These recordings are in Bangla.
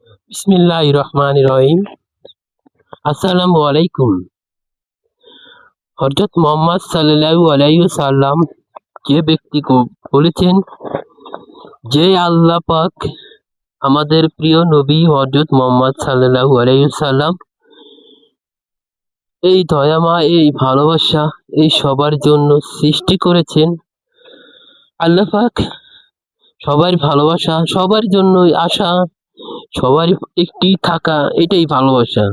বিসমিল্লাহির রহমানির রহিম। আসসালামু আলাইকুম। হযরত মুহাম্মদ সাল্লাল্লাহু আলাইহি ওয়াসাল্লাম যে ব্যক্তিকে বলেছেন যে আল্লাহ পাক আমাদের প্রিয় নবী হযরত মুহাম্মদ সাল্লাল্লাহু আলাইহি ওয়াসাল্লাম এই দয়াময় এই ভালোবাসা এই সবার জন্য সৃষ্টি করেছেন। আল্লাহ পাক সবার ভালোবাসা, সবার জন্যই আসা, সবার একটি থাকা, এটাই ভালোবাসা।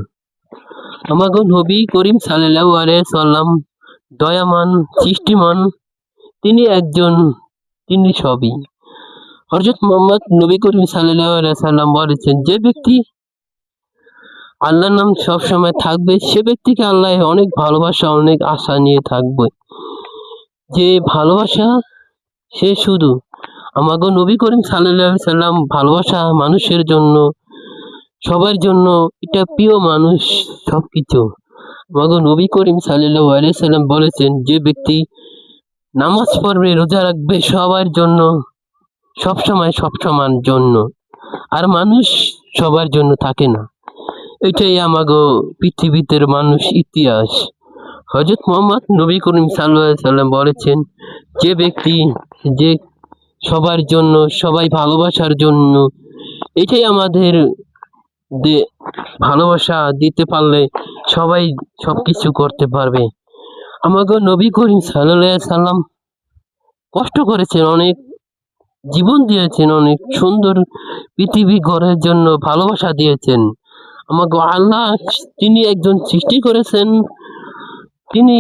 আমাগো নবী করিম সাল্লাল্লাহু আলাইহি সাল্লাম দয়ামান, সৃষ্টিমান, তিনি একজন, তিনি সবই। হযরত মুহাম্মদ নবী করিম সাল্লাল্লাহু আলাইহি সাল্লাম বলেছেন, যে ব্যক্তি আল্লাহর নাম সবসময় থাকবে সে ব্যক্তিকে আল্লাহ অনেক ভালোবাসা, অনেক আশা নিয়ে থাকবে। যে ভালোবাসা সে শুধু আমাগো নবী করিম সাল্লাল্লাহু আলাইহি সাল্লাম ভালোবাসা মানুষের জন্য, সবার জন্য, এটা প্রিয় মানুষ সবকিছু। আমাগো নবী করিম সাল্লাল্লাহু আলাইহি সাল্লাম বলেছেন, যে ব্যক্তি নামাজ পড়বে, রোজা রাখবে সবার জন্য, সবসময় সব সমান জন্য, আর মানুষ সবার জন্য থাকে না। এটাই আমাগো পৃথিবীতে মানুষ ইতিহাস। হযরত মুহাম্মদ নবী করিম সাল্লাল্লাহু আলাইহি সাল্লাম বলেছেন, যে ব্যক্তি যে সবার জন্য, সবাই ভালোবাসার জন্য, এটাই আমাদের ভালোবাসা দিতে পারলে সবাই সবকিছু করতে পারবে। আমাগো নবী করিম সাল্লাল্লাহু আলাইহি সাল্লাম কষ্ট করেছেন, অনেক জীবন দিয়েছেন, অনেক সুন্দর পৃথিবী গড়ার জন্য ভালোবাসা দিয়েছেন। আমাগো আল্লাহ, তিনি একজন সৃষ্টি করেছেন, তিনি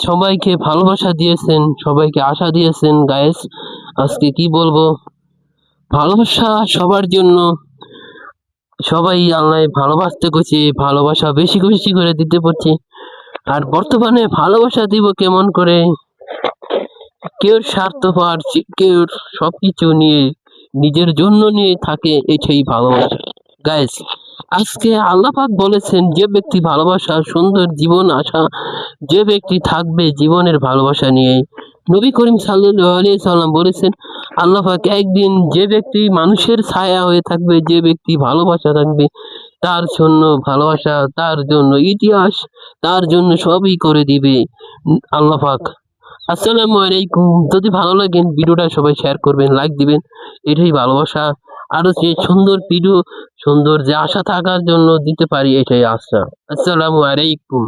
সবাইকে ভালোবাসা দিয়েছেন, সবাইকে আশা দিয়েছেন। গাইস, আজকে কি বলবো, ভালোবাসা সবার জন্য, সবাই আল্লাহ ভালোবাসতে কইছে, ভালোবাসা বেশি বেশি করে দিতে পারছি। আর বর্তমানে ভালোবাসা দিব কেমন করে, কেউ স্বার্থপর, কেউ সবকিছু নিয়ে নিজের জন্য নিয়ে থাকে, এটাই ভালোবাসা। গাইস, আজকে আল্লাহ পাক বলেছেন, যে ব্যক্তি ভালোবাসা, সুন্দর জীবন আশা, যে ব্যক্তি থাকবে জীবনের ভালোবাসা নিয়ে। নবী করিম সাল্লাল্লাহু আলাইহি সাল্লাম বলেছেন, আল্লাহ পাক একদিন যে ব্যক্তি মানুষের ছায়া হয়ে থাকবে, যে ব্যক্তি ভালোবাসা থাকবে, তার জন্য ভালোবাসা, তার জন্য ইতিহাস, তার জন্য সবই করে দিবে আল্লাহ পাক। আসসালামু আলাইকুম। যদি ভালো লাগে ভিডিওটা সবাই শেয়ার করবেন, লাইক দিবেন, এটাই ভালোবাসা। আরো যে সুন্দর ভিডিও, সুন্দর যে আশা থাকার জন্য দিতে পারি, এটাই আশা। আসসালামু আলাইকুম।